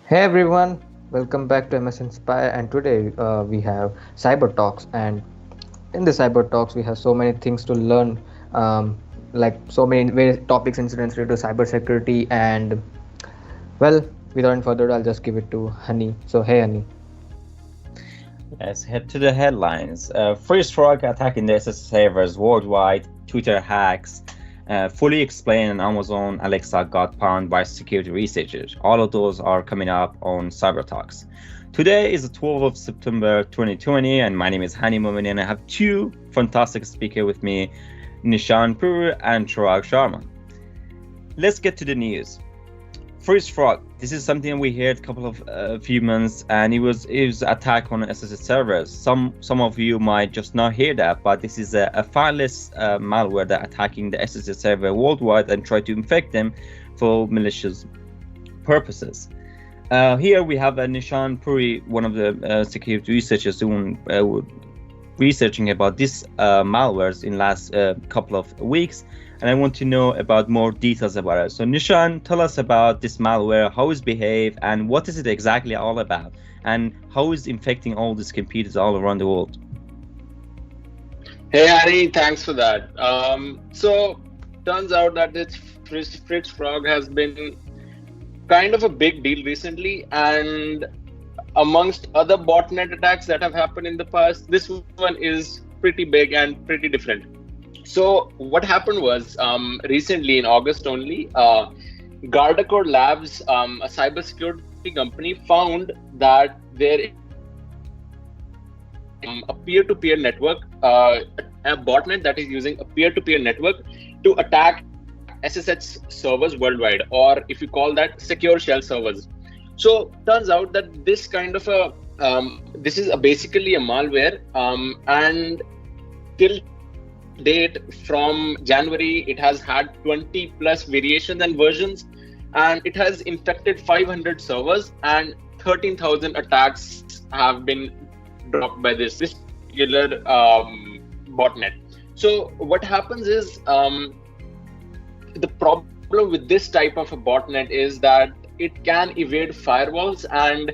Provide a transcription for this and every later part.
Hey everyone, welcome back to MSInspir, and today we have CyberTalks. And in the CyberTalks, we have so many things to learn, um, like so many various topics, incidents related to cybersecurity. And well, without any further ado, I'll just give it to Hani. So, hey Hani. Let's head to the headlines. First frog attacking the SS servers worldwide, Twitter hacks, fully explained, and Amazon Alexa got pwned by security researchers. All of those are coming up on CyberTalks. Today is the 12th of September 2020, and my name is Hani Momeninia, and I have two fantastic speakers with me, Nishant Puri and Chirag Sharma. Let's get to the news. First frog. This is something we heard a couple of few months, and it was attack on SSH servers. Some of you might just not hear that, but this is a fileless malware that attacking the SSH server worldwide and try to infect them for malicious purposes. Here we have Nishant Puri, one of the security researchers doing researching about this malwares in last couple of weeks, and I want to know about more details about it. So Nishan, tell us about this malware, how it's behave, and what is it exactly all about, and how is infecting all these computers all around the world. Hey Harry, thanks for that. So turns out that this Fritz Frog has been kind of a big deal recently, and amongst other botnet attacks that have happened in the past, this one is pretty big and pretty different. So what happened was recently in August only, Gardacore Labs, a cybersecurity company, found that there is a peer-to-peer network, a botnet that is using a peer-to-peer network to attack SSH servers worldwide, or if you call that secure shell servers. So turns out that this kind of this is basically a malware, and till date from January, it has had 20 plus variations and versions, and it has infected 500 servers, and 13,000 attacks have been dropped by this particular botnet. So what happens is the problem with this type of a botnet is that it can evade firewalls, and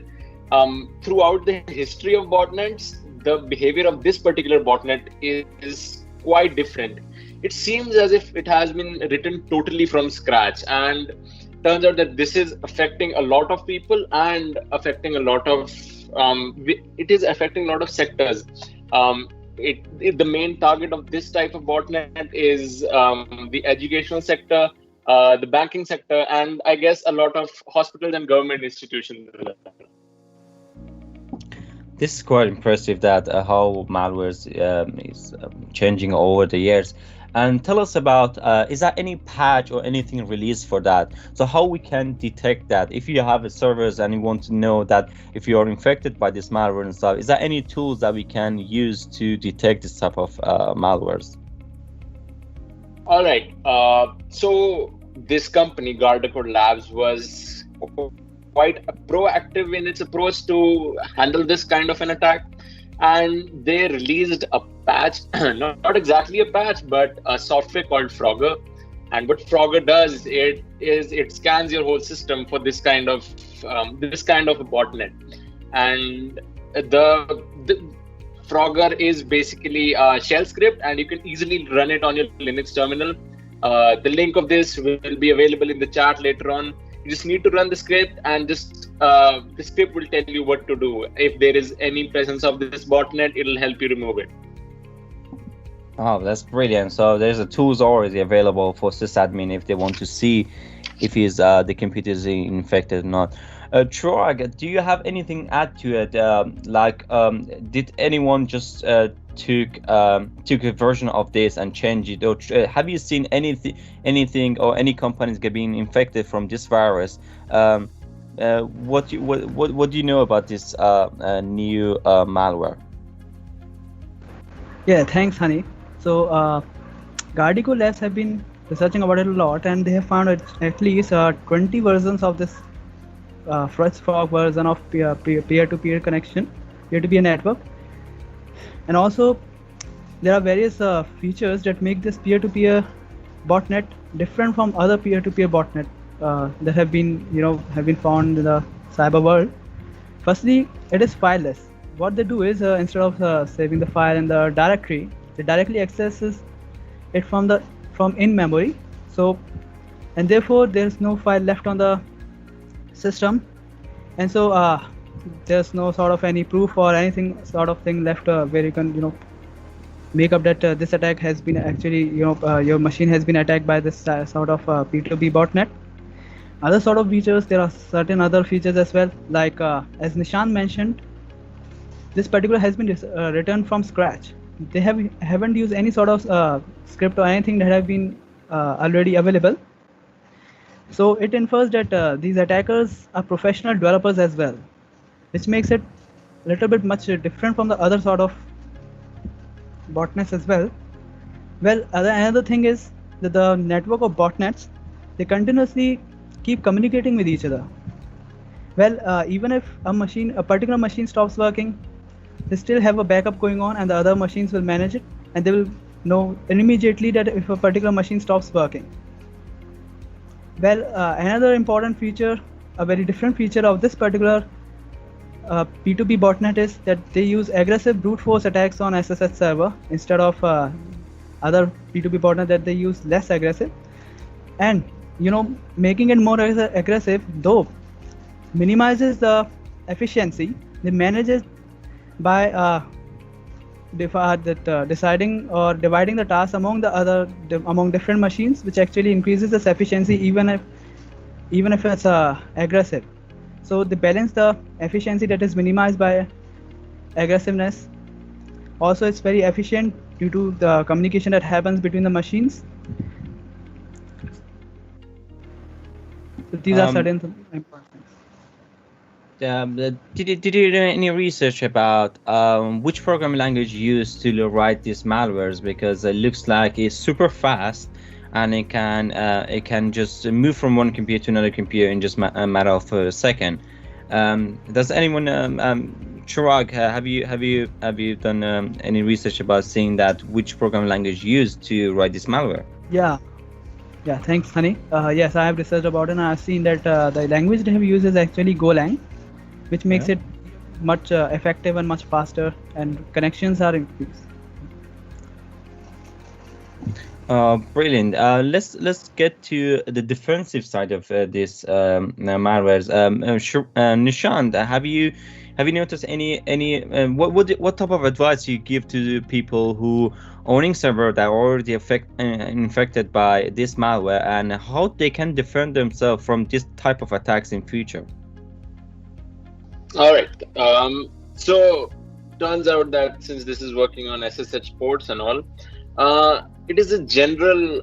throughout the history of botnets, the behavior of this particular botnet is quite different. It seems as if it has been written totally from scratch, and turns out that this is affecting a lot of people and affecting a lot of it is affecting a lot of sectors. The main target of this type of botnet is the educational sector, the banking sector, and I guess a lot of hospitals and government institutions. This is quite impressive that how malware is changing over the years. And tell us about, is there any patch or anything released for that? So how we can detect that? If you have a servers and you want to know that if you are infected by this malware and stuff, is there any tools that we can use to detect this type of malwares? All right. So this company, Gardacore Labs, was quite proactive in its approach to handle this kind of an attack, and they released a patch, not exactly a patch, but a software called Frogger. And what Frogger does, it scans your whole system for this kind of a botnet. And the Frogger is basically a shell script, and you can easily run it on your Linux terminal. The link of this will be available in the chat later on. You just need to run the script, and just the script will tell you what to do. If there is any presence of this botnet, it'll help you remove it. Oh, that's brilliant. So there's a tools already available for sysadmin if they want to see if the computer is infected or not. Chirag, do you have anything add to it? Did anyone just took a version of this and changed it? Or have you seen anything or any companies being infected from this virus? What do you know about this new malware? Yeah, thanks, Hani. So, Gardacore Labs have been researching about it a lot, and they have found at least 20 versions of this Fritz Frog version of peer-to-peer connection, peer-to-peer network. And also, there are various features that make this peer-to-peer botnet different from other peer-to-peer botnet that have been found in the cyber world. Firstly, it is fileless. What they do is instead of saving the file in the directory, they directly accesses it from in memory. So, and therefore there is no file left on the system, and so there's no sort of any proof or anything sort of thing left where you can make up that this attack has been actually your machine has been attacked by this sort of P2P botnet. Other sort of features, there are certain other features as well, like as Nishant mentioned, this particular has been written from scratch. They haven't used any sort of script or anything that have been already available. So it infers that these attackers are professional developers as well, which makes it a little bit much different from the other sort of botnets as well. Well, another thing is that the network of botnets, they continuously keep communicating with each other. Well, even if a particular machine stops working, they still have a backup going on, and the other machines will manage it, and they will know immediately that if a particular machine stops working. Well, another important feature, a very different feature of this particular P2P botnet is that they use aggressive brute force attacks on SSH server instead of other P2P botnet that they use less aggressive, and making it more aggressive though minimizes the efficiency. They manage it by deciding or dividing the task among different machines, which actually increases its efficiency even if it's aggressive. So they balance the efficiency that is minimized by aggressiveness. Also, it's very efficient due to the communication that happens between the machines. So these are certain important things. Did you do any research about which programming language used to write these malwares? Because it looks like it's super fast, and it can just move from one computer to another computer in just a matter of a second. Does anyone, Chirag, have you done any research about seeing that which programming language used to write this malware? Yeah, thanks, Hani. Yes, I have researched about it, and I've seen that the language they have used is actually Golang, which makes it much effective and much faster, and connections are increased. Brilliant. Let's get to the defensive side of this malwares. Nishant, have you noticed any what type of advice you give to people who owning server that are already infected by this malware, and how they can defend themselves from this type of attacks in future? All right. So turns out that since this is working on SSH ports and all, it is a general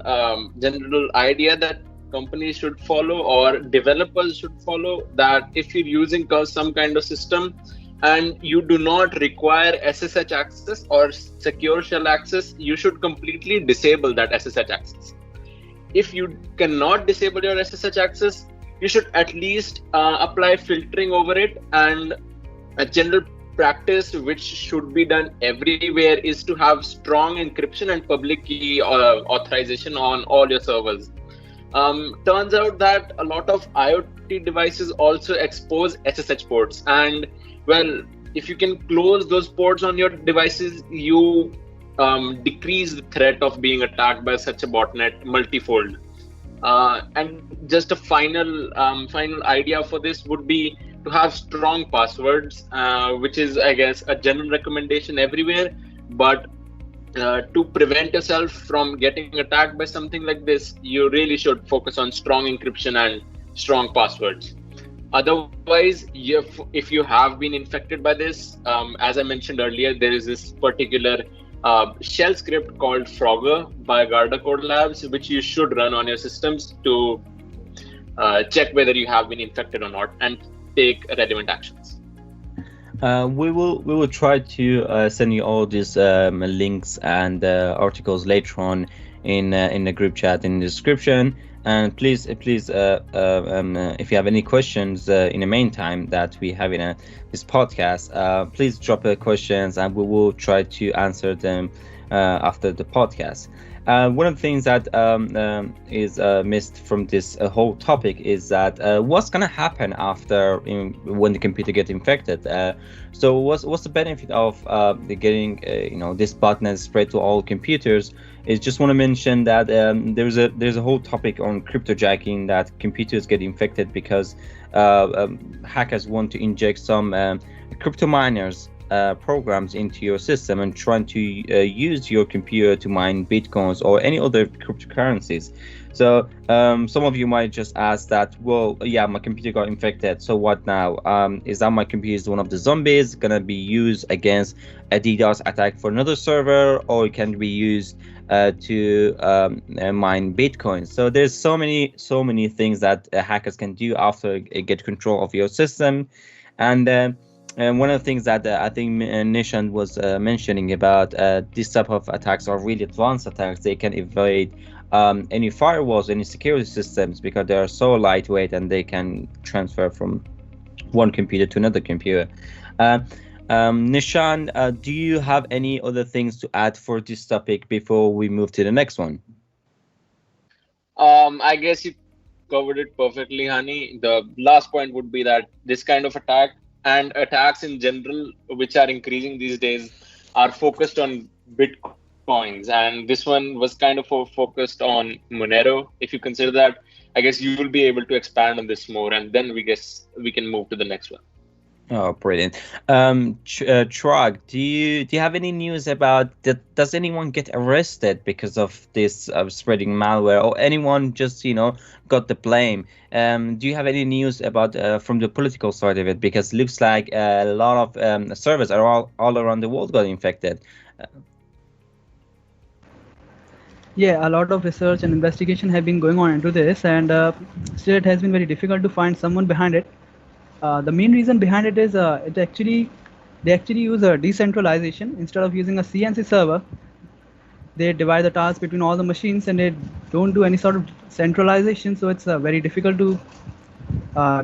idea that companies should follow or developers should follow, that if you're using some kind of system and you do not require SSH access or secure shell access, you should completely disable that SSH access. If you cannot disable your SSH access, you should at least apply filtering over it. And a general practice which should be done everywhere is to have strong encryption and public key authorization on all your servers. Turns out that a lot of IoT devices also expose SSH ports, and well, if you can close those ports on your devices, you decrease the threat of being attacked by such a botnet multifold. And just a final idea for this would be to have strong passwords, which is, I guess, a general recommendation everywhere. But to prevent yourself from getting attacked by something like this, you really should focus on strong encryption and strong passwords. Otherwise, if you have been infected by this, as I mentioned earlier, there is this particular shell script called Frogger by Garda Code Labs, which you should run on your systems to check whether you have been infected or not and take relevant actions. We will try to send you all these links and articles later on in the group chat in the description. And please, if you have any questions in the meantime that we have in this podcast, please drop questions and we will try to answer them after the podcast. One of the things that is missed from this whole topic is that what's gonna happen after when the computer get infected. So what's the benefit of getting this botnet spread to all computers? Is just want to mention that there's a whole topic on cryptojacking, that computers get infected because hackers want to inject some crypto miners programs into your system and trying to use your computer to mine bitcoins or any other cryptocurrencies. So some of you might just ask that, well, yeah, my computer got infected, so what now? Is that my computer is one of the zombies gonna be used against a DDoS attack for another server, or it can be used to mine bitcoins? So there's so many things that hackers can do after get control of your system. And one of the things that I think Nishant was mentioning about this type of attacks are really advanced attacks. They can evade any firewalls, any security systems, because they are so lightweight and they can transfer from one computer to another computer. Nishant, do you have any other things to add for this topic before we move to the next one? I guess you covered it perfectly, Hani. The last point would be that this kind of attack and attacks in general, which are increasing these days, are focused on bitcoins. And this one was kind of focused on Monero. If you consider that, I guess you will be able to expand on this more, and then we can move to the next one. Oh, brilliant. Chirag, do you have any news about that? Does anyone get arrested because of this spreading malware, or anyone just got the blame? Do you have any news about from the political side of it? Because it looks like a lot of servers are all around the world got infected. Yeah, a lot of research and investigation have been going on into this, and still it has been very difficult to find someone behind it. The main reason behind it is they actually use a decentralization. Instead of using a CNC server, they divide the task between all the machines, and they don't do any sort of centralization. So it's very difficult to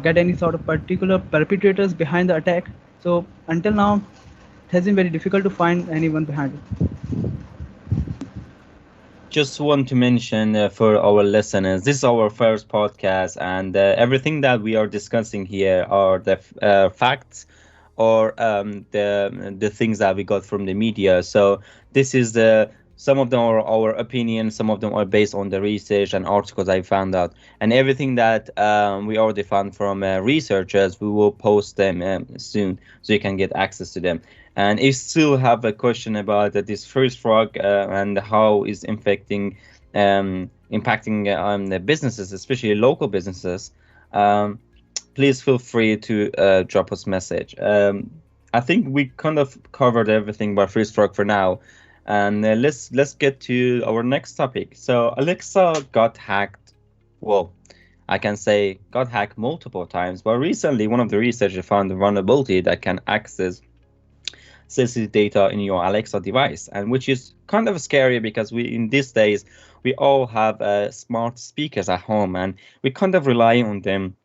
get any sort of particular perpetrators behind the attack. So until now, it has been very difficult to find anyone behind it. Just want to mention for our listeners, this is our first podcast, and everything that we are discussing here are the facts or the things that we got from the media. So this is some of them are our opinions, some of them are based on the research and articles I found out, and everything that we already found from researchers, we will post them soon, so you can get access to them. And if you still have a question about this first frog and how is impacting the businesses, especially local businesses, please feel free to drop us a message. I think we kind of covered everything about first frog for now, and let's get to our next topic. So Alexa got hacked. Well, I can say got hacked multiple times, but recently one of the researchers found a vulnerability that can access sensitive data in your Alexa device, and which is kind of scary because in these days we all have smart speakers at home, and we kind of rely on them.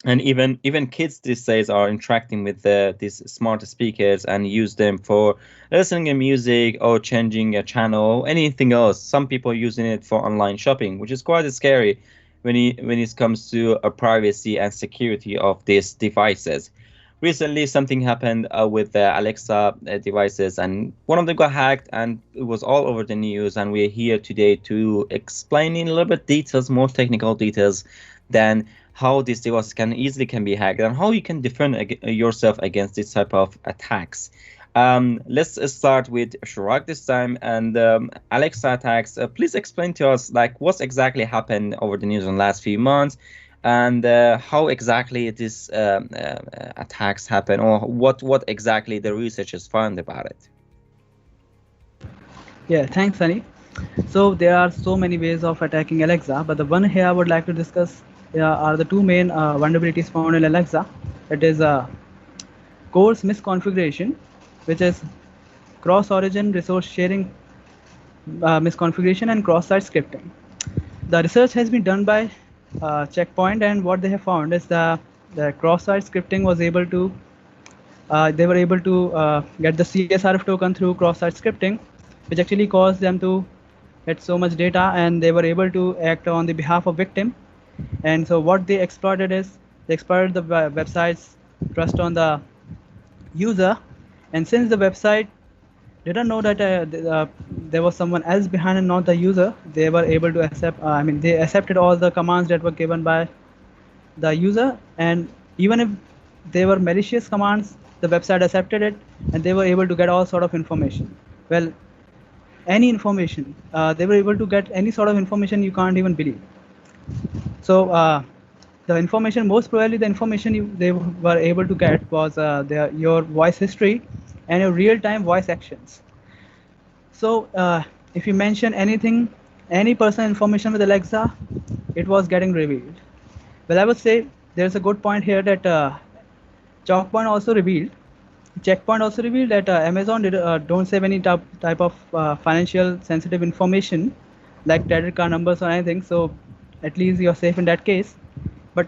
And even kids these days are interacting with these smart speakers and use them for listening to music or changing a channel, anything else. Some people are using it for online shopping, which is quite scary when it comes to privacy and security of these devices. Recently, something happened with the Alexa devices, and one of them got hacked, and it was all over the news. And we're here today to explain in a little bit details, more technical details, than how these devices can be hacked and how you can defend yourself against this type of attacks. Let's start with Chirag this time, and Alexa attacks. Please explain to us what's exactly happened over the news in the last few months, and how exactly these attacks happen, or what exactly the researchers found about it. Yeah, thanks, Sunny. So there are so many ways of attacking Alexa, but the one here I would like to discuss are the two main vulnerabilities found in Alexa. It is coarse misconfiguration, which is cross-origin resource sharing misconfiguration, and cross-site scripting. The research has been done by Checkpoint, and what they have found is the cross-site scripting was able to they were able to get the CSRF token through cross-site scripting, which actually caused them to had so much data, and they were able to act on the behalf of victim. And so what they exploited is they exploited the website's trust on the user. And since the website didn't know that there was someone else behind and not the user, they were able to accept. They accepted all the commands that were given by the user, and even if they were malicious commands, the website accepted it, and they were able to get all sort of information. Well, any information, they were able to get any sort of information you can't even believe. So the information, most probably the information they were able to get was your voice history and your real-time voice actions. So if you mention anything, any personal information with Alexa, it was getting revealed. Well, I would say there's a good point here that Checkpoint also revealed that Amazon don't save any type of financial sensitive information like credit card numbers or anything. So at least you're safe in that case. But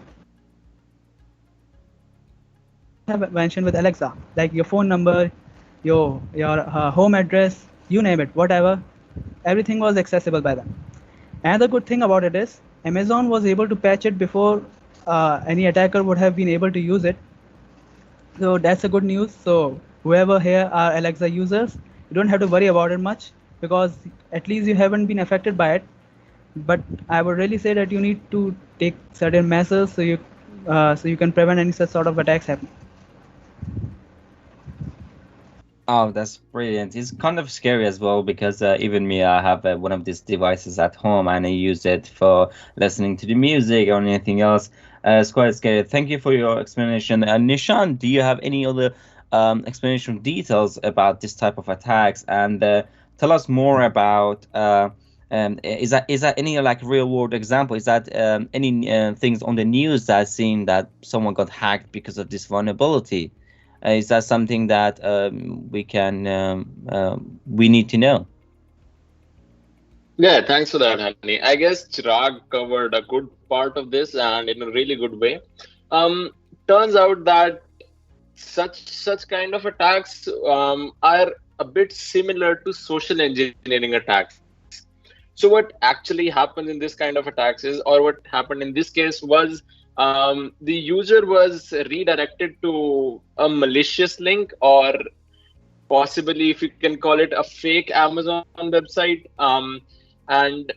have mentioned with Alexa, like your phone number, your home address, you name it, whatever, everything was accessible by them. Another good thing about it is Amazon was able to patch it before any attacker would have been able to use it. So that's a good news. So whoever here are Alexa users, you don't have to worry about it much, because at least you haven't been affected by it. But I would really say that you need to take certain measures so you can prevent any such sort of attacks happening. Oh, that's brilliant. It's kind of scary as well because even me, I have one of these devices at home and I use it for listening to the music or anything else. It's quite scary. Thank you for your explanation. Nishant, do you have any other explanation details about this type of attacks? And tell us more about is that any like real world example? Is that any things on the news that seen that someone got hacked because of this vulnerability? Is that something that we need to know? Yeah, thanks for that, Hani. I guess Chirag covered a good part of this and in a really good way. Turns out that such kind of attacks are a bit similar to social engineering attacks. So what actually happens in this kind of attacks is, or what happened in this case was, the user was redirected to a malicious link, or possibly, if you can call it, a fake Amazon website, and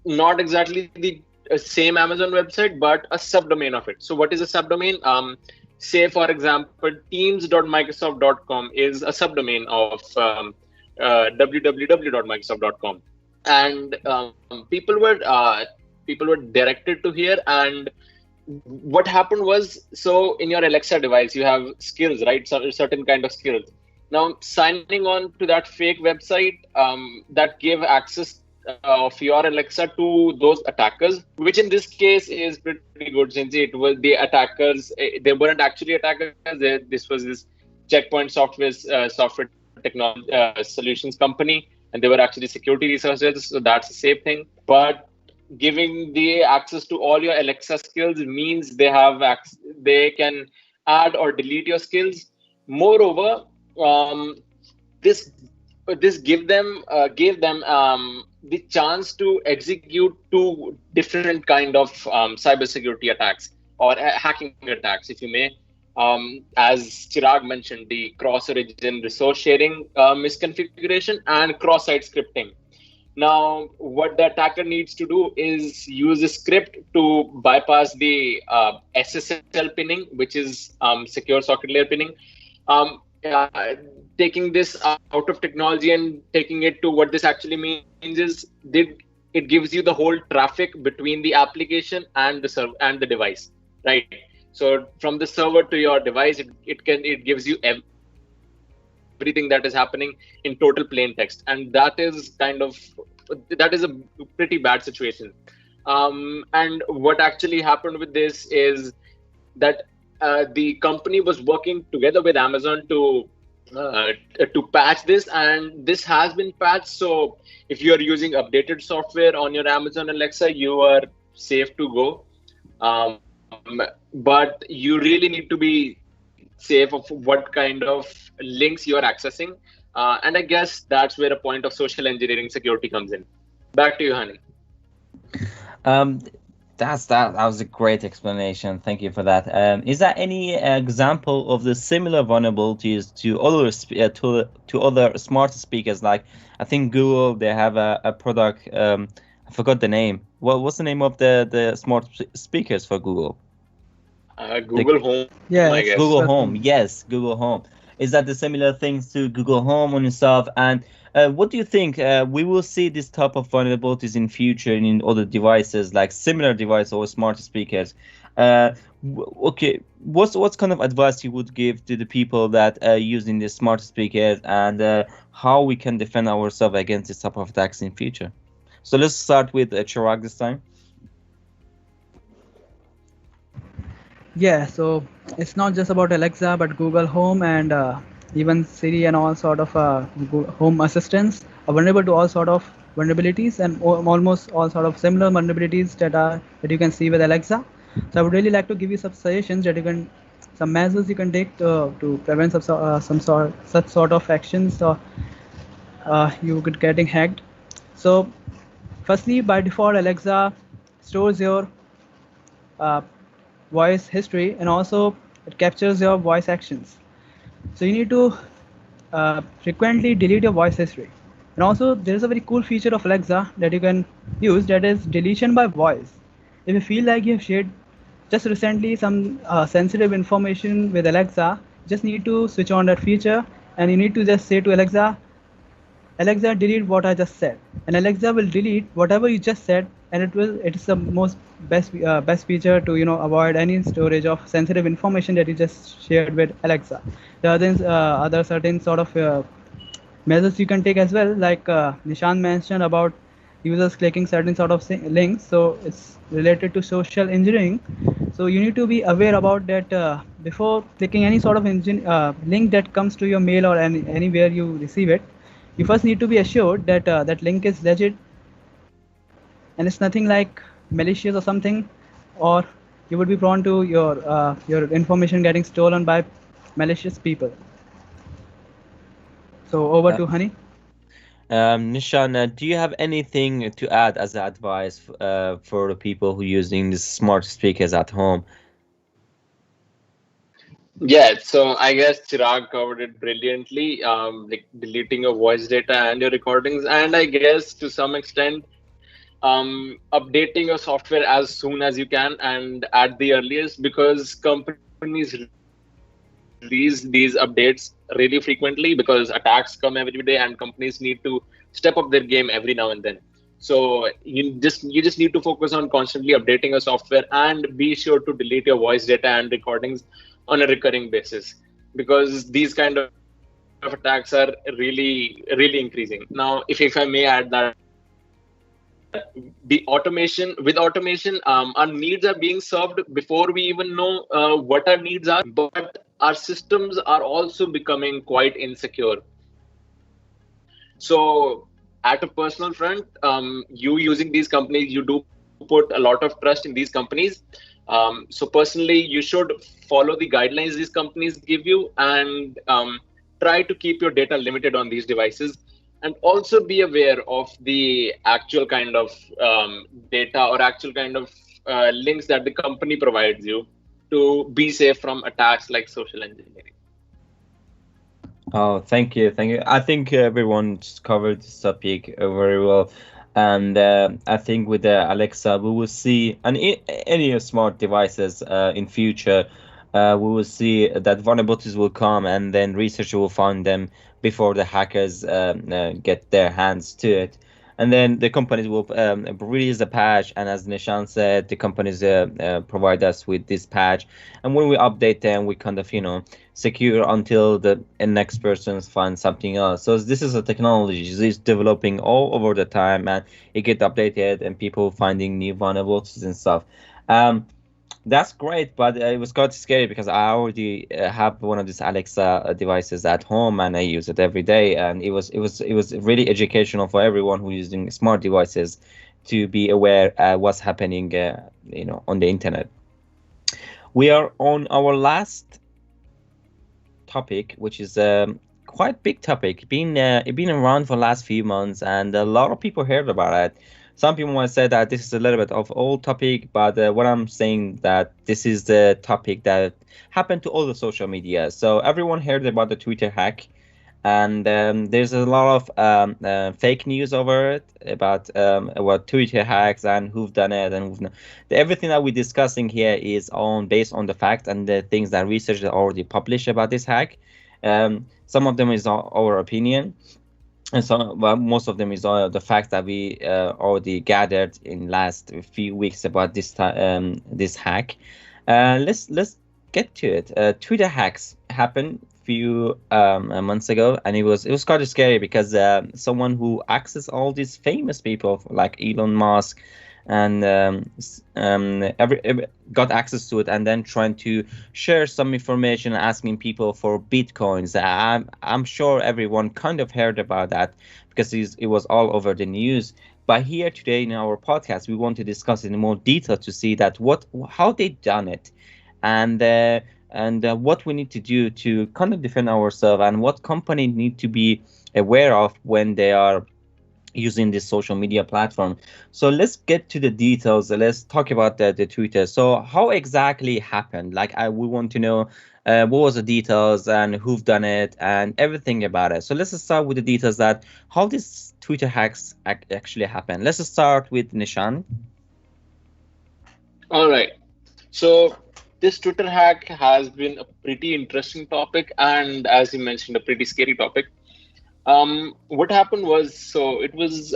not exactly the same Amazon website, but a subdomain of it. So what is a subdomain? Say, for example, teams.microsoft.com is a subdomain of www.microsoft.com, and people were directed to here. And what happened was, so in your Alexa device, you have skills, right? So certain kind of skills. Now, signing on to that fake website that gave access of your Alexa to those attackers, which in this case is pretty good, since it was the attackers. They weren't actually attackers. This was this Checkpoint software technology solutions company, and they were actually security researchers. So that's a safe thing. But giving the access to all your Alexa skills means they can add or delete your skills. Moreover, this gave them the chance to execute two different kind of cybersecurity attacks, or hacking attacks, if you may. As Chirag mentioned, the cross-origin resource sharing misconfiguration and cross-site scripting. Now, what the attacker needs to do is use a script to bypass the SSL pinning, which is secure socket layer pinning. Taking this out of technology and taking it to what this actually means is, it gives you the whole traffic between the application and the server and the device, right? So from the server to your device, it gives you everything that is happening in total plain text, and that is a pretty bad situation. And what actually happened with this is that the company was working together with Amazon to patch this, and this has been patched. So if you are using updated software on your Amazon Alexa, you are safe to go. But you really need to be safe of what kind of links you are accessing. And I guess that's where a point of social engineering security comes in. Back to you, Hani. Um, that was a great explanation. Thank you for that. Is there any example of the similar vulnerabilities to other to other smart speakers? Like I think Google, they have a product. I forgot the name. What's the name of the smart speakers for Google? The Google Home, I guess. Yeah, it's Google Home. certain. Yes, Google Home. Is that the similar things to Google Home on itself? And what do you think? We will see this type of vulnerabilities in future in other devices, like similar device or smart speakers. Okay, what's kind of advice you would give to the people that are using these smart speakers, and how we can defend ourselves against this type of attacks in future? So let's start with Chirag this time. Yeah, so it's not just about Alexa, but Google Home and even Siri and all sort of home assistants are vulnerable to all sort of vulnerabilities and almost all sort of similar vulnerabilities that you can see with Alexa. So I would really like to give you some suggestions that you can, some measures you can take to prevent some sort such sort of actions or you get getting hacked. So firstly, by default, Alexa stores your uh, voice history and also it captures your voice actions. So you need to frequently delete your voice history. And also there is a very cool feature of Alexa that you can use, that is deletion by voice. If you feel like you have shared just recently some sensitive information with Alexa, just need to switch on that feature and you need to just say to Alexa, Alexa, delete what I just said, and Alexa will delete whatever you just said, and it's the most best feature to avoid any storage of sensitive information that you just shared with Alexa. There are other certain sort of measures you can take as well, like Nishant mentioned about users clicking certain sort of links. So it's related to social engineering. So you need to be aware about that before clicking any sort of link that comes to your mail or anywhere you receive it. You first need to be assured that that link is legit and it's nothing like malicious or something, or you would be prone to your information getting stolen by malicious people. So over to Honey. Nishan, do you have anything to add as advice for the people who using these smart speakers at home? Yeah, so I guess Chirag covered it brilliantly, like deleting your voice data and your recordings, and I guess to some extent, updating your software as soon as you can and at the earliest, because companies release these updates really frequently because attacks come every day and companies need to step up their game every now and then. So you just need to focus on constantly updating your software and be sure to delete your voice data and recordings on a recurring basis, because these kind of attacks are really increasing. Now, if I may add that the automation with automation, our needs are being served before we even know what our needs are, but our systems are also becoming quite insecure. So at a personal front, you using these companies, you do put a lot of trust in these companies. So personally, you should follow the guidelines these companies give you, and try to keep your data limited on these devices, and also be aware of the actual kind of data or actual kind of links that the company provides you to be safe from attacks like social engineering. Oh, thank you, thank you. I think everyone just covered this topic very well, and I think with Alexa, we will see, and any smart devices in future, we will see that vulnerabilities will come, and then researchers will find them before the hackers get their hands to it. And then the companies will release a patch, and as Nishan said, the companies provide us with this patch, and when we update them, we kind of secure until the next person finds something else. So this is a technology. It's developing all over the time, and it get updated, and people finding new vulnerabilities and stuff. Um, that's great, but it was quite scary because I already have one of these Alexa devices at home, and I use it every day. And it was really educational for everyone who's using smart devices to be aware what's happening, on the internet. We are on our last topic, which is quite big topic. Been around for the last few months, and a lot of people heard about it. Some people might say that this is a little bit of old topic, but what I'm saying that this is the topic that happened to all the social media. So everyone heard about the Twitter hack, and there's a lot of fake news over it about Twitter hacks and who've done it and who've not. Everything that we're discussing here is on based on the facts and the things that researchers already published about this hack. Some of them is our opinion, and so well, most of them is the facts that we already gathered in last few weeks about this hack. Let's get to it. Twitter hacks happened few months ago, and it was kind of scary because someone who accessed all these famous people like Elon Musk and every got access to it, and then trying to share some information, asking people for bitcoins. I'm sure everyone kind of heard about that because it was all over the news. But here today in our podcast, we want to discuss it in more detail to see that how they done it, and what we need to do to kind of defend ourselves, and what company need to be aware of when they are using this social media platform. So let's get to the details. Let's talk about the Twitter. So how exactly happened? Like we want to know what was the details and who've done it and everything about it. So let's start with the details that how this Twitter hacks actually happen. Let's start with Nishant. All right. So this Twitter hack has been a pretty interesting topic, and as you mentioned, a pretty scary topic. What happened was, so it was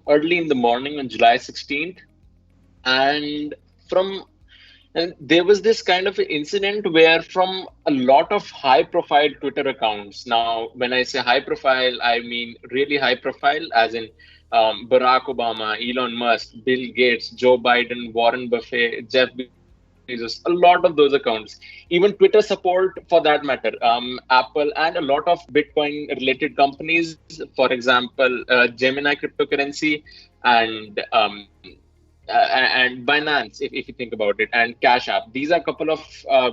early in the morning on July 16th, and from and there was this kind of incident where from a lot of high profile Twitter accounts. Now, when I say high profile, I mean really high profile, as in Barack Obama, Elon Musk, Bill Gates, Joe Biden, Warren Buffett, Jeff Bezos, a lot of those accounts, even Twitter support for that matter, Apple, and a lot of Bitcoin related companies, for example, Gemini cryptocurrency and and Binance, if you think about it, and Cash App. These are a couple of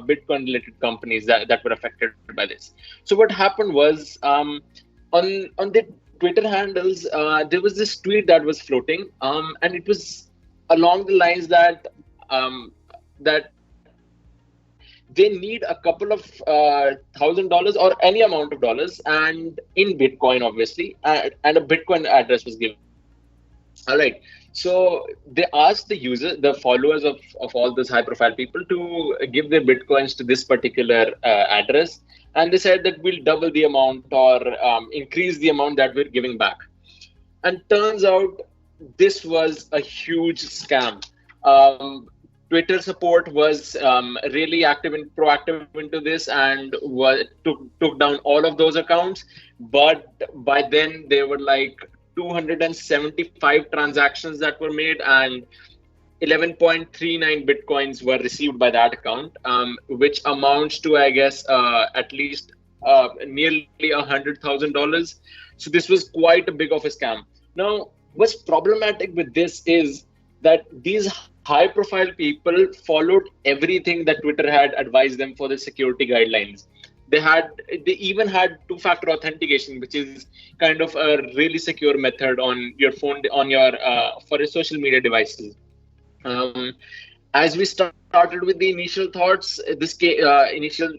Bitcoin related companies that were affected by this. So what happened was, on the Twitter handles, there was this tweet that was floating, and it was along the lines that that they need a couple of $1,000 or any amount of dollars, and in Bitcoin, obviously, and a Bitcoin address was given. All right. So they asked the users, the followers of all those high profile people, to give their Bitcoins to this particular address. And they said that we'll double the amount or increase the amount that we're giving back. And turns out this was a huge scam. Twitter support was really active and proactive into this, and took down all of those accounts. But by then there were like 275 transactions that were made, and 11.39 bitcoins were received by that account, which amounts to, I guess, at least nearly $100,000. So this was quite a big of a scam. Now, what's problematic with this is that these high-profile people followed everything that Twitter had advised them for the security guidelines. They even had two-factor authentication, which is kind of a really secure method on your phone, on your for your social media devices. As we started with the initial thoughts, initial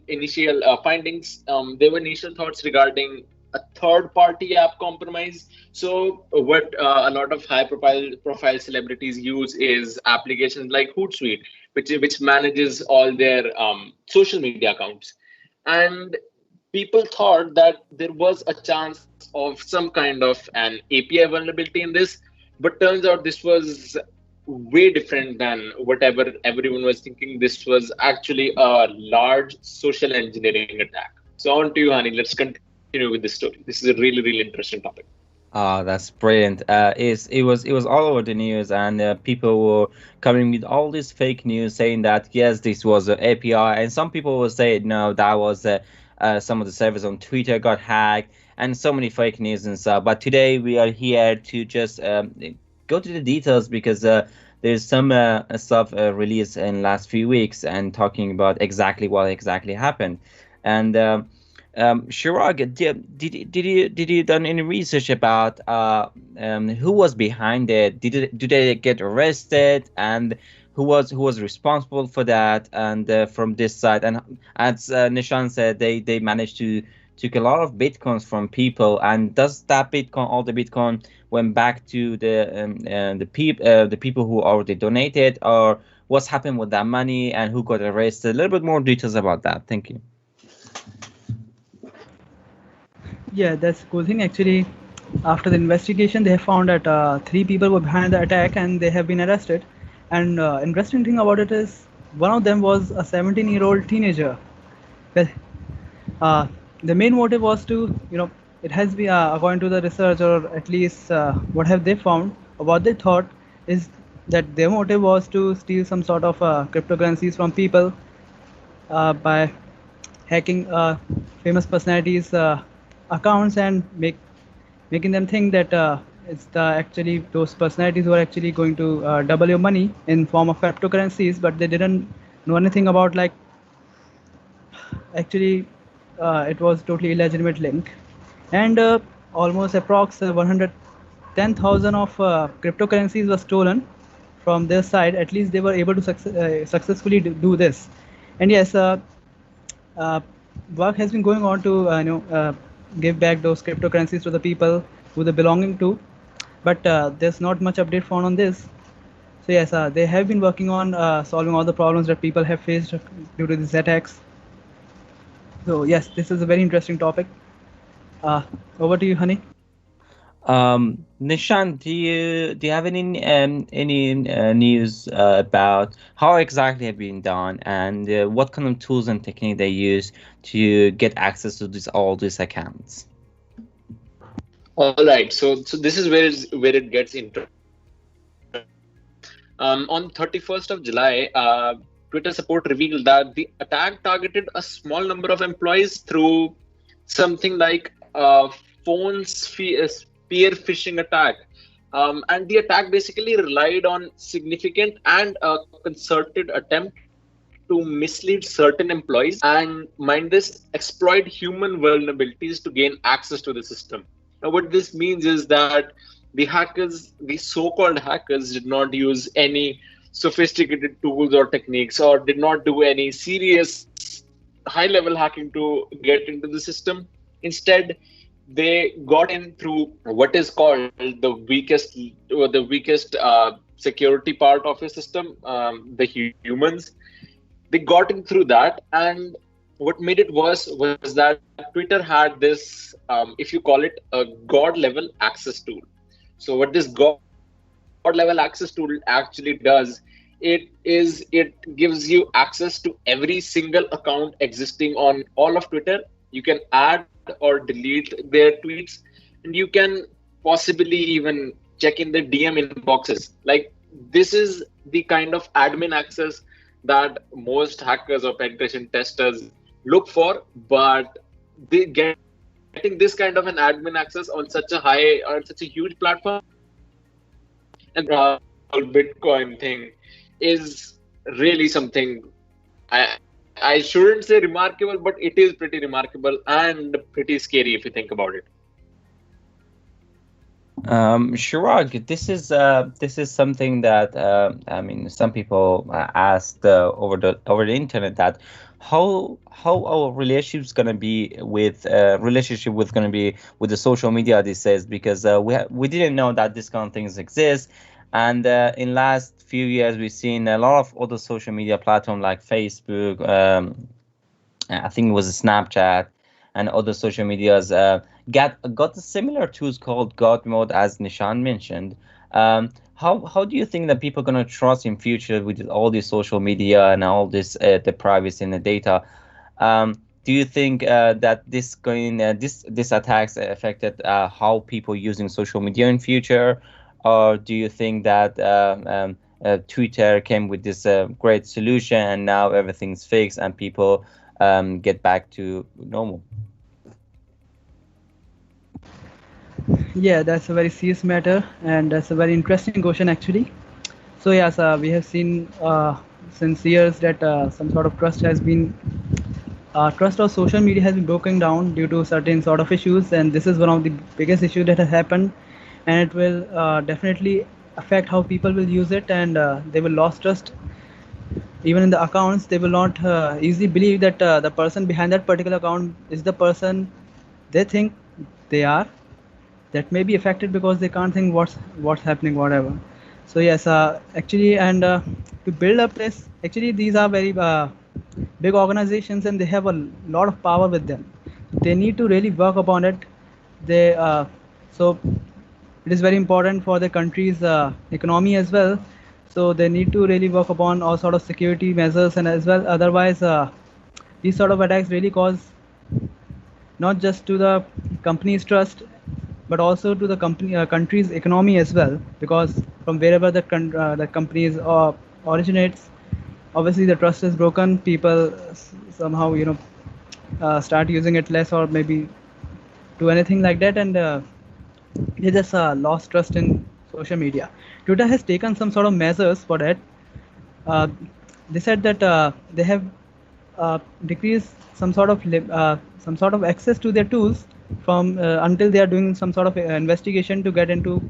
findings, there were initial thoughts regarding a third-party app compromise. So what a lot of high-profile celebrities use is applications like Hootsuite, which manages all their social media accounts. And people thought that there was a chance of some kind of an API vulnerability in this, but turns out this was way different than whatever everyone was thinking. This was actually a large social engineering attack. So on to you, Hani. Let's continue with this story. This is a really, really interesting topic. Oh, that's brilliant. It was all over the news, and people were coming with all this fake news saying that yes, this was an API, and some people will say no, that was some of the servers on Twitter got hacked, and so many fake news and stuff. But today we are here to just go to the details because there's some stuff released in last few weeks and talking about exactly what exactly happened, and Chirag, did you done any research about who was behind it? Do they get arrested, and who was responsible for that? And from this side, and as Nishan said, they managed to took a lot of bitcoins from people. And does that bitcoin, all the bitcoin, went back to the people who already donated, or what's happened with that money, and who got arrested? A little bit more details about that. Thank you. Yeah, that's cool thing. Actually, after the investigation, they have found that three people were behind the attack and they have been arrested. And interesting thing about it is one of them was a 17-year-old teenager. Well, uh, the main motive was to, it has been according to the research, or at least what have they found, or what they thought is that their motive was to steal some sort of cryptocurrencies from people by hacking famous personalities' accounts and making them think that it's actually those personalities who are actually going to double your money in form of cryptocurrencies, but they didn't know anything about, like, actually it was totally illegitimate link. And almost approx 110,000 of cryptocurrencies were stolen from their side. At least they were able to successfully do this. And yes, uh, work has been going on to give back those cryptocurrencies to the people who they're belonging to, but there's not much update found on this. So yes, they have been working on solving all the problems that people have faced due to these attacks. So yes, this is a very interesting topic. Over to you, Hani. Nishant, do you have any news about how exactly have been done, and what kind of tools and technique they use to get access to all these accounts? All right, so this is where it gets interesting. On 31st of July, Twitter support revealed that the attack targeted a small number of employees through something like phone spear phishing attack. And the attack basically relied on significant and concerted attempt to mislead certain employees and, mind this, exploit human vulnerabilities to gain access to the system. Now, what this means is that the so-called hackers, did not use any sophisticated tools or techniques, or did not do any serious high-level hacking to get into the system. Instead, they got in through what is called the weakest security part of a system, the humans. They got in through that, and what made it worse was that Twitter had this, if you call it a god level access tool. So what this god level access tool actually does, it gives you access to every single account existing on all of Twitter. You can add or delete their tweets, and you can possibly even check in the DM inboxes. Like, this is the kind of admin access that most hackers or penetration testers look for, but they getting this kind of an admin access on such a huge platform, and the Bitcoin thing is really something. I shouldn't say remarkable, but it is pretty remarkable and pretty scary if you think about it. Chirag, this is something that I mean, some people asked over the internet, that how our relationship with gonna be with the social media these days, because we didn't know that this kind of things exist. And in last few years we've seen a lot of other social media platforms like Facebook, I think it was Snapchat, and other social medias got the similar tools called God mode, as Nishan mentioned. How do you think that people are gonna trust in future with all this social media and all this the privacy and the data? Do you think that this attacks affected how people using social media in future, or do you think that Twitter came with this great solution and now everything's fixed and people get back to normal? Yeah, that's a very serious matter, and that's a very interesting question actually. So yes, we have seen since years that some sort of trust has been trust of social media has been broken down due to certain sort of issues, and this is one of the biggest issues that has happened, and it will definitely affect how people will use it, and they will lose trust even in the accounts. They will not easily believe that the person behind that particular account is the person they think they are. That may be affected because they can't think what's happening, whatever. So yes, actually, and to build up this, actually these are very big organizations, and they have a lot of power with them. They need to really work upon it. They so it is very important for the country's economy as well. So they need to really work upon all sort of security measures and as well. Otherwise, these sort of attacks really cause not just to the company's trust, but also to the country's economy as well. Because from wherever the companies originates, obviously the trust is broken. People somehow start using it less, or maybe do anything like that, and they just lost trust in social media. Twitter has taken some sort of measures for that. Uh, they said that they have decreased some sort of access to their tools from until they are doing some sort of investigation to get into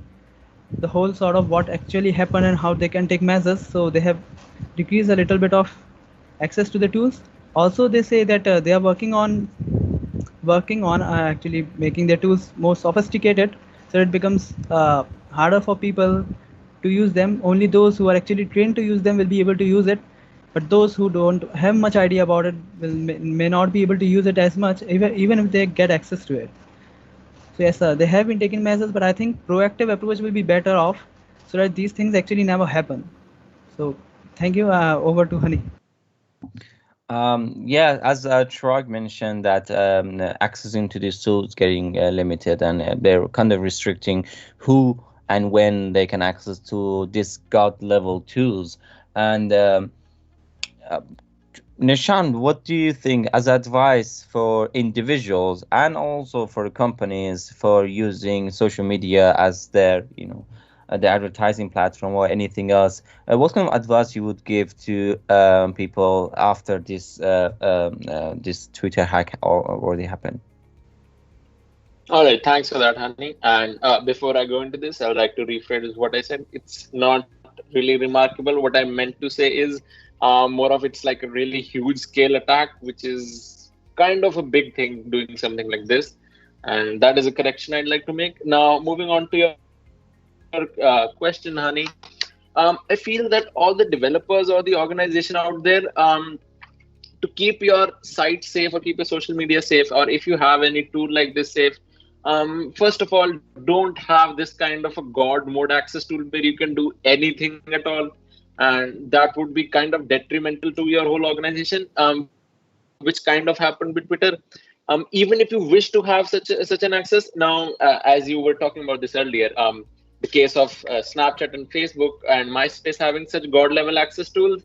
the whole sort of what actually happened and how they can take measures. So they have decreased a little bit of access to the tools. Also, they say that they are working on actually making their tools more sophisticated, so it becomes harder for people to use them. Only those who are actually trained to use them will be able to use it, but those who don't have much idea about it may not be able to use it as much, even if they get access to it. So yes, they have been taking measures, but I think proactive approach will be better off, so that these things actually never happen. So thank you. Over to Honey. Yeah, as Chirag mentioned, that accessing to these tools getting limited, and they're kind of restricting who and when they can access to these god level tools. And uh, Nishant, what do you think as advice for individuals and also for companies for using social media as their, the advertising platform or anything else? What kind of advice you would give to people after this Twitter hack already happened? All right, thanks for that, Honey. And before I go into this, I would like to rephrase what I said. It's not really remarkable. What I meant to say is more of it's like a really huge scale attack, which is kind of a big thing doing something like this. And that is a correction I'd like to make. Now, moving on to your question, Honey. I feel that all the developers or the organization out there, to keep your site safe or keep your social media safe, or if you have any tool like this safe, first of all, don't have this kind of a god mode access tool where you can do anything at all, and that would be kind of detrimental to your whole organization, which kind of happened with Twitter. Even if you wish to have such an access now, as you were talking about this earlier, the case of Snapchat and Facebook and MySpace having such god level access tools,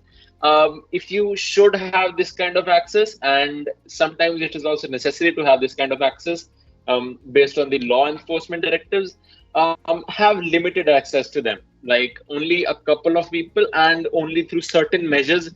if you should have this kind of access, and sometimes it is also necessary to have this kind of access based on the law enforcement directives, have limited access to them, like only a couple of people and only through certain measures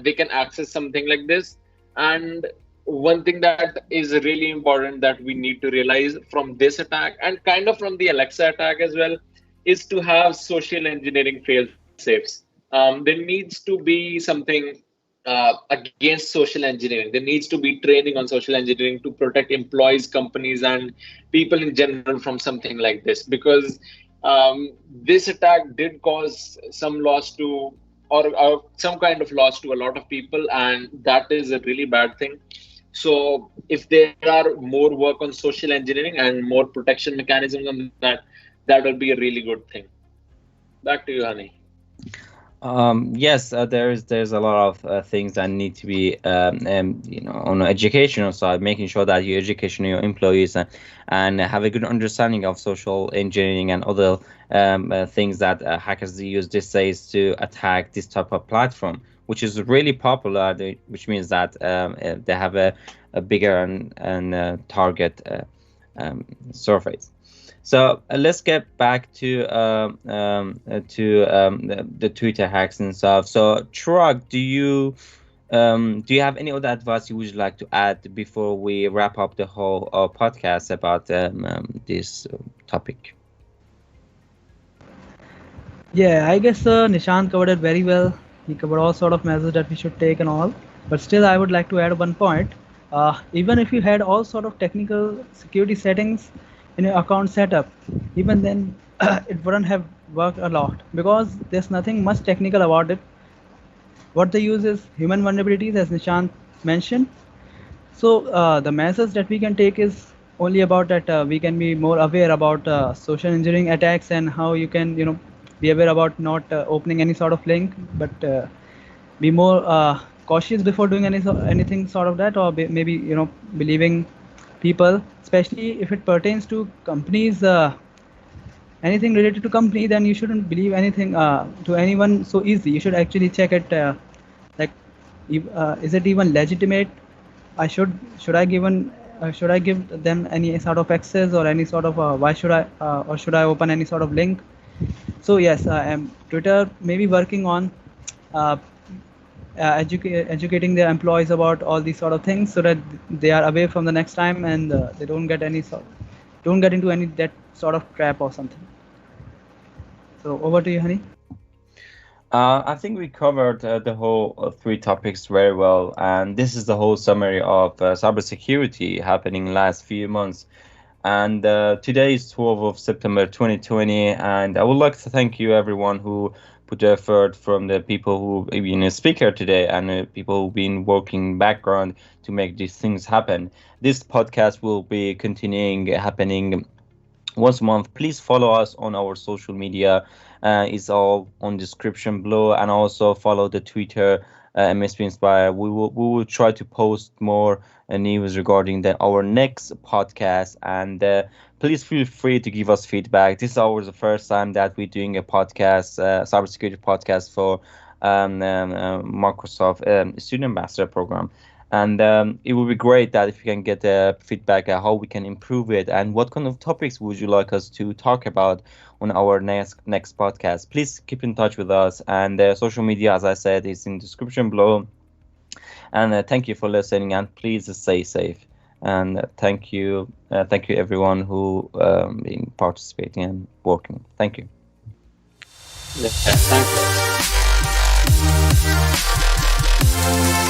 they can access something like this. And one thing that is really important that we need to realize from this attack, and kind of from the Alexa attack as well, is to have social engineering fail safes. There needs to be something against social engineering. There needs to be training on social engineering to protect employees, companies, and people in general from something like this. Because this attack did cause some loss to, or some kind of loss to a lot of people, and that is a really bad thing. So if there are more work on social engineering and more protection mechanisms on that, that will be a really good thing. Back to you, Hani. Yes, there's a lot of things that need to be on the educational side, making sure that you education your employees and have a good understanding of social engineering and other things that hackers use these days to attack this type of platform, which is really popular. Which means that they have a bigger and target surface. So let's get back to the Twitter hacks and stuff. So Chirag, do you Do you have any other advice you would like to add before we wrap up the whole podcast about this topic? Yeah, I guess Nishant covered it very well. He covered all sort of measures that we should take and all. But still, I would like to add one point. Even if you had all sort of technical security settings in your account setup, even then it wouldn't have worked a lot because there's nothing much technical about it. What they use is human vulnerabilities, as Nishant mentioned. So the measures that we can take is only about that we can be more aware about social engineering attacks and how you can be aware about not opening any sort of link, but be more cautious before doing anything sort of that, or maybe believing people, especially if it pertains to companies. Anything related to company, then you shouldn't believe anything to anyone so easy. You should actually check it, like, is it even legitimate? Should I give them any sort of access or any sort of why should I or should I open any sort of link? So yes, Twitter may be working on uh, educating their employees about all these sort of things so that they are away from the next time and they don't get into any that sort of trap or something. So over to you, Hani. I think we covered the whole three topics very well, and this is the whole summary of cybersecurity happening last few months. And today is 12th of September 2020, and I would like to thank you everyone who put the effort, from the people who been a speaker today and people who've been working background to make these things happen. This podcast will be continuing happening once a month. Please follow us on our social media. It's all on description below, and also follow the Twitter MSInspir. We will try to post more news regarding our next podcast, and please feel free to give us feedback. This is always the first time that we're doing a podcast, cybersecurity podcast for Microsoft Student Ambassador Program. And it would be great that if you can get feedback how we can improve it, and what kind of topics would you like us to talk about on our next podcast. Please keep in touch with us, and social media, as I said, is in description below. And thank you for listening, and please stay safe. And thank you everyone who been participating and working. Thank you. Yeah, thank you.